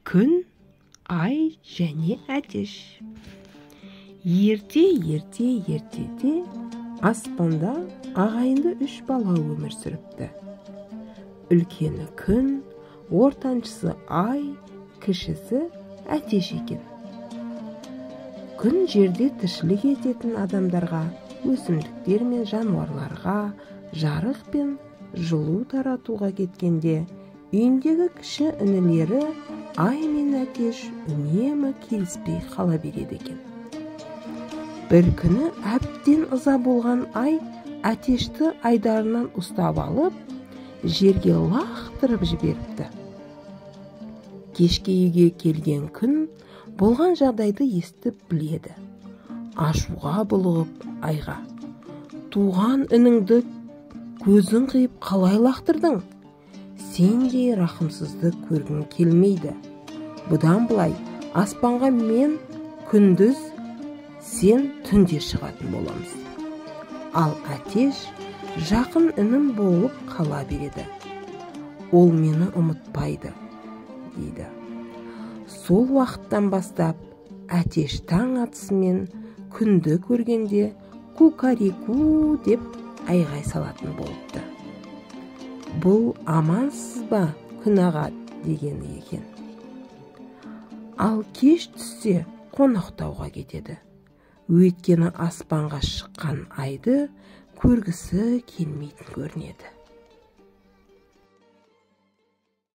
Күн, ай және әтеш. Ертеде аспанда ағайынды 3 бала өмір сүріпті. Үлкені күн, ортаншысы ай, кішісі әтеш екен. Күн жерде тіршілік ететін адамдарға, өсімдіктер мен жануарларға жарық пен жылу таратуға кеткенде, үйіндегі кіші інілері ай мен әтеш үнемі келіспей қала береді екен. Бір күні әбден ыза болған ай әтешті айдарынан ұстап алып, жерге лақтырып жіберіпті. Кешке үйге келген күн болған жағдайды естіп біледі. Ашуға булығып айға: «Туған ініңді көзін қиып қалай лақтырдың? Сендей рахымсызды көргім келмейді. Бұдан былай аспанға мен күндіз, сен түнде шығатын боламыз». Ал әтеш жақын інім болып қала береді. Ол мені ұмытпайды, дейді. Сол уақыттан бастап әтеш таң атысымен күнді көргенде кукареку деп айғай салатын болыпты. Бұл амансыз ба күн аға дегені екен. Ал кеш түссе қонақтауға кетеді. Өйткені аспанға шыққан айды көргісі келмейтін көрінеді.